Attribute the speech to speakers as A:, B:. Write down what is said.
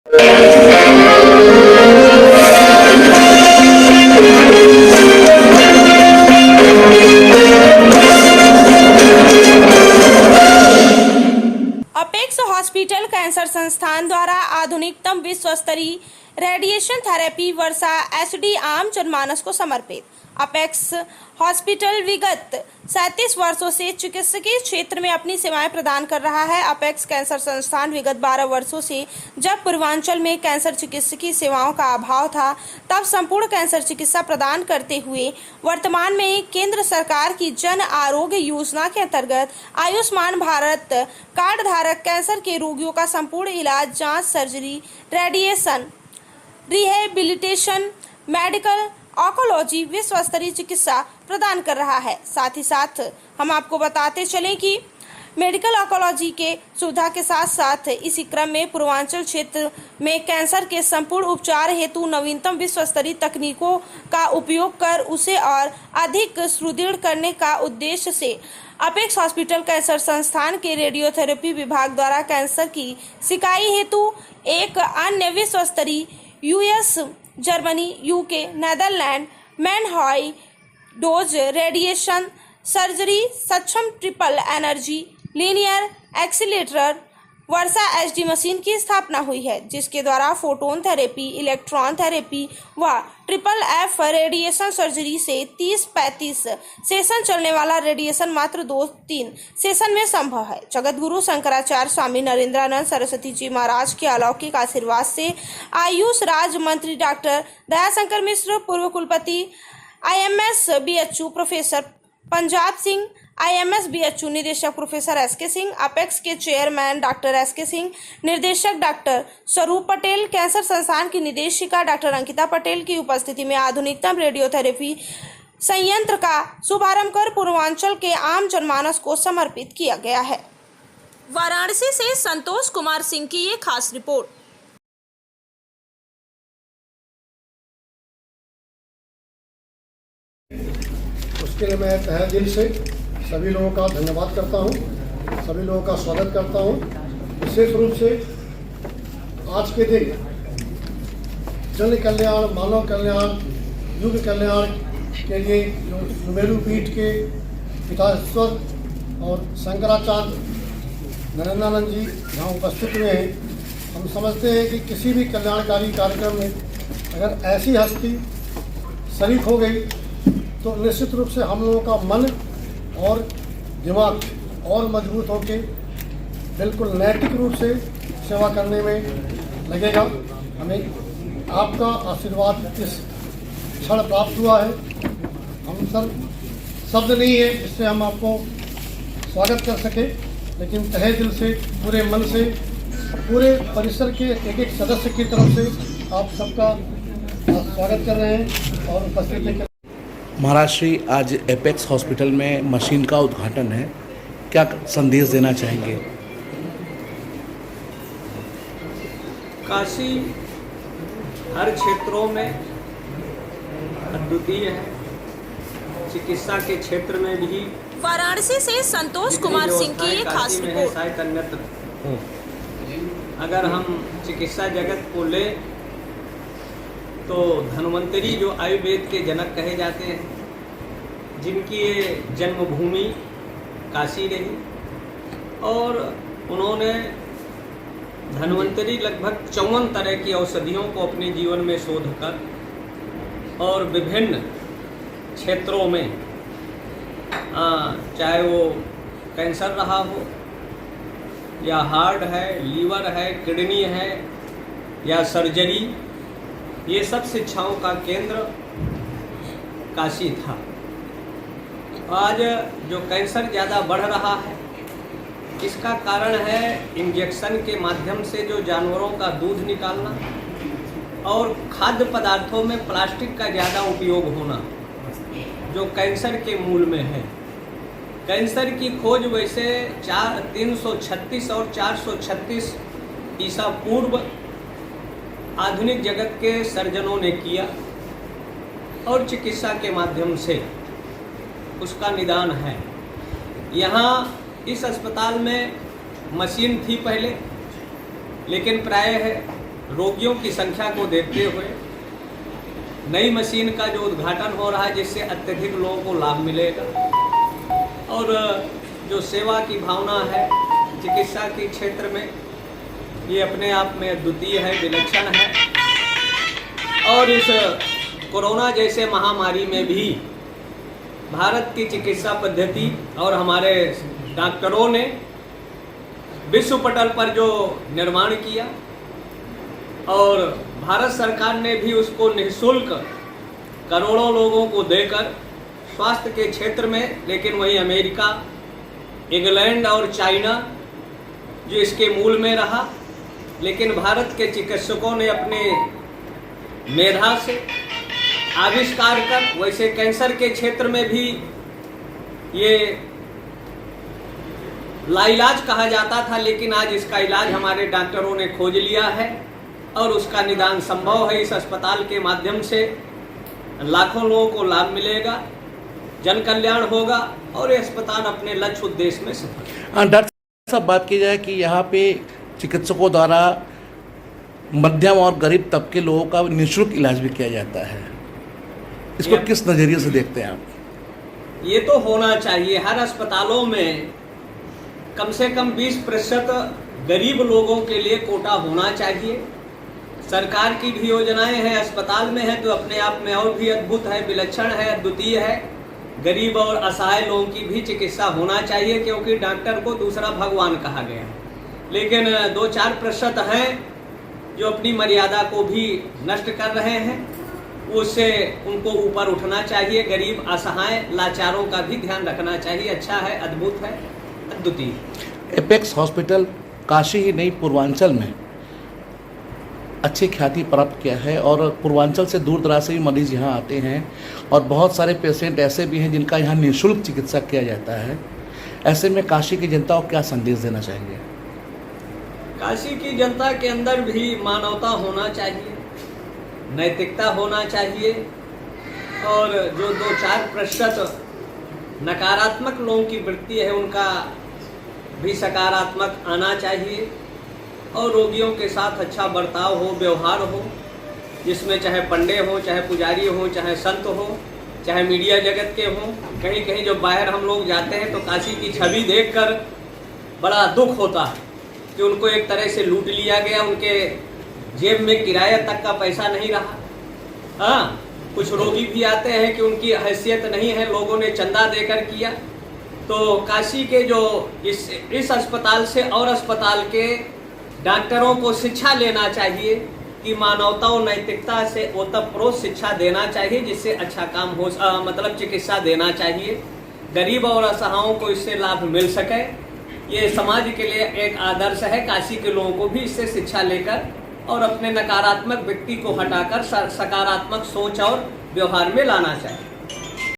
A: Apex hospital cancer संस्थान द्वारा आधुनिकतम विश्व स्तरीय रेडिएशन थेरेपी वर्षा एचडी आम जनमानस को समर्पित। अपेक्स हॉस्पिटल विगत 37 वर्षों से चिकित्सकीय क्षेत्र में अपनी सेवाएं प्रदान कर रहा है। अपेक्स कैंसर संस्थान विगत 12 वर्षों से जब पूर्वांचल में कैंसर चिकित्सकीय सेवाओं का अभाव था, तब संपूर्ण कैंसर चिकित्सा प्रदान करते हुए वर्तमान में केंद्र सरकार की जन आरोग्य योजना के अंतर्गत आयुष्मान भारत कार्ड धारक कैंसर के रोगियों का संपूर्ण इलाज, जांच, surgery, radiation, rehabilitation, medical oncology विश्व स्तरीय चिकित्सा प्रदान कर रहा है। साथ ही साथ हम आपको बताते चलें कि मेडिकल ऑन्कोलॉजी के सुविधा के साथ साथ इसी क्रम में पूर्वांचल क्षेत्र में कैंसर के संपूर्ण उपचार हेतु नवीनतम विश्व स्तरीय तकनीकों का उपयोग कर उसे और अधिक सुदृढ़ करने का उद्देश्य से अपेक्स हॉस्पिटल कैंसर संस्थान के रेडियोथेरेपी विभाग द्वारा कैंसर की सिकाई हेतु एक अन्य विश्व स्तरीय US, Germany, UK, Netherland man high dose radiation surgery सक्षम ट्रिपल एनर्जी लीनियर एक्सीलेटर वर्षा एचडी मशीन की स्थापना हुई है, जिसके द्वारा फोटोन थेरेपी, इलेक्ट्रॉन थेरेपी व ट्रिपल एफ रेडिएशन सर्जरी से 30-35 सेशन चलने वाला रेडिएशन मात्र 2-3 सेशन में संभव है। जगत गुरु शंकराचार्य स्वामी नरेंद्रानंद सरस्वती जी महाराज के अलौकिक आशीर्वाद से आयुष राज्य मंत्री डॉक्टर दयाशंकर मिश्र, पूर्व कुलपति IMS BHU professor Punjab Singh, IMS BHU निदेशक प्रोफेसर SK सिंह, अपेक्स के चेयरमैन डॉक्टर SK सिंह, निर्देशक डॉक्टर स्वरूप पटेल, कैंसर संस्थान की निदेशिका डॉक्टर अंकिता पटेल की उपस्थिति में आधुनिकतम रेडियोथेरेपी संयंत्र का शुभारंभ कर पूर्वांचल के आम जनमानस को समर्पित किया गया है। वाराणसी से संतोष कुमार सिंह की ये खास रिपोर्ट।
B: उसके लिए मैं तहे दिल से सभी लोगों का धन्यवाद करता हूं, सभी लोगों का स्वागत करता हूं। विशेष रूप से आज के दिन जन कल्याण, मानव कल्याण, युग कल्याण के लिए जो सुमेरु पीठ के पिताश्वर और शंकराचार्य नरेंद्रानंद जी यहाँ उपस्थित हुए हैं। हम समझते हैं कि किसी भी कल्याणकारी कार्यक्रम में अगर ऐसी हस्ती शरीक हो गई तो निश्चित रूप से हम लोगों का मन और दिमाग और मजबूत होकर बिल्कुल नैतिक रूप से सेवा करने में लगेगा। हमें आपका आशीर्वाद इस क्षण प्राप्त हुआ है। हम सर शब्द नहीं है जिससे हम आपको स्वागत कर सके, लेकिन तहे दिल से, पूरे मन से, पूरे परिसर के एक सदस्य की तरफ से आप सबका स्वागत कर रहे हैं और उपस्थित।
C: महाराज श्री, आज एपेक्स हॉस्पिटल में मशीन का उद्घाटन है, क्या संदेश देना चाहेंगे?
D: काशी हर क्षेत्रों में अद्वितीय है, चिकित्सा के क्षेत्र में भी।
A: वाराणसी से संतोष कुमार सिंह की ये खास रिपोर्ट।
D: अन्यत्र अगर हम चिकित्सा जगत को ले तो धन्वंतरी जो आयुर्वेद के जनक कहे जाते हैं, जिनकी ये जन्मभूमि काशी रही, और उन्होंने धन्वंतरी लगभग 54 तरह की औषधियों को अपने जीवन में शोध कर और विभिन्न क्षेत्रों में, चाहे वो कैंसर रहा हो या हार्ट है, लीवर है, किडनी है या सर्जरी, ये सब शिक्षाओं का केंद्र काशी था। आज जो कैंसर ज़्यादा बढ़ रहा है, इसका कारण है इंजेक्शन के माध्यम से जो जानवरों का दूध निकालना और खाद्य पदार्थों में प्लास्टिक का ज़्यादा उपयोग होना, जो कैंसर के मूल में है। कैंसर की खोज वैसे 336 और 436 ईसा पूर्व आधुनिक जगत के सर्जनों ने किया और चिकित्सा के माध्यम से उसका निदान है। यहाँ इस अस्पताल में मशीन थी पहले, लेकिन प्रायः रोगियों की संख्या को देखते हुए नई मशीन का जो उद्घाटन हो रहा है, जिससे अत्यधिक लोगों को लाभ मिलेगा और जो सेवा की भावना है चिकित्सा के क्षेत्र में, ये अपने आप में अद्वितीय है, विलक्षण है। और इस कोरोना जैसे महामारी में भी भारत की चिकित्सा पद्धति और हमारे डॉक्टरों ने विश्व पटल पर जो निर्माण किया और भारत सरकार ने भी उसको निःशुल्क करोड़ों लोगों को देकर स्वास्थ्य के क्षेत्र में, लेकिन वहीं अमेरिका, इंग्लैंड और चाइना जो इसके मूल में रहा, लेकिन भारत के चिकित्सकों ने अपने मेधा से आविष्कार कर, वैसे कैंसर के क्षेत्र में भी ये लाइलाज कहा जाता था, लेकिन आज इसका इलाज हमारे डॉक्टरों ने खोज लिया है और उसका निदान संभव है। इस अस्पताल के माध्यम से लाखों लोगों को लाभ मिलेगा, जन कल्याण होगा और ये अस्पताल अपने लक्ष्य उद्देश्य में सफल।
C: डॉक्टर साहब, बात की जाए कि यहाँ पे चिकित्सकों द्वारा मध्यम और गरीब तबके लोगों का निःशुल्क इलाज भी किया जाता है, इसको किस नज़रिए से देखते हैं आप?
D: ये तो होना चाहिए। हर अस्पतालों में कम से कम 20% गरीब लोगों के लिए कोटा होना चाहिए। सरकार की भी योजनाएं हैं, अस्पताल में है तो अपने आप में और भी अद्भुत है, विलक्षण है, अद्वितीय है। गरीब और असहाय लोगों की भी चिकित्सा होना चाहिए, क्योंकि डॉक्टर को दूसरा भगवान कहा गया है। लेकिन 2-4% हैं जो अपनी मर्यादा को भी नष्ट कर रहे हैं, उससे उनको ऊपर उठना चाहिए। गरीब, असहाय, लाचारों का भी ध्यान रखना चाहिए। अच्छा है, अद्भुत है, अद्वितीय।
C: एपेक्स हॉस्पिटल काशी ही नहीं पूर्वांचल में अच्छी ख्याति प्राप्त किया है और पूर्वांचल से दूर दराज से भी मरीज यहाँ आते हैं और बहुत सारे पेशेंट ऐसे भी हैं जिनका यहाँ निःशुल्क चिकित्सा किया जाता है। ऐसे में काशी की जनता को क्या संदेश देना चाहिए?
D: काशी की जनता के अंदर भी मानवता होना चाहिए, नैतिकता होना चाहिए और जो 2-4% नकारात्मक लोगों की वृत्ति है उनका भी सकारात्मक आना चाहिए और रोगियों के साथ अच्छा बर्ताव हो, व्यवहार हो, जिसमें चाहे पंडे हो, चाहे पुजारी हो, चाहे संत हो, चाहे मीडिया जगत के हों। कहीं कहीं जो बाहर हम लोग जाते हैं तो काशी की छवि देखकर बड़ा दुख होता है कि उनको एक तरह से लूट लिया गया, उनके जेब में किराया तक का पैसा नहीं रहा। हाँ, कुछ रोगी भी आते हैं कि उनकी हैसियत नहीं है, लोगों ने चंदा देकर किया। तो काशी के जो इस अस्पताल से और अस्पताल के डॉक्टरों को शिक्षा लेना चाहिए कि मानवता और नैतिकता से ओतप्रोत शिक्षा देना चाहिए, जिससे अच्छा काम हो, मतलब चिकित्सा देना चाहिए। गरीब और असहायों को इससे लाभ मिल सके, ये समाज के लिए एक आदर्श है। काशी के लोगों को भी इससे शिक्षा लेकर और अपने नकारात्मक व्यक्ति को हटाकर सकारात्मक सोच और व्यवहार में लाना चाहिए।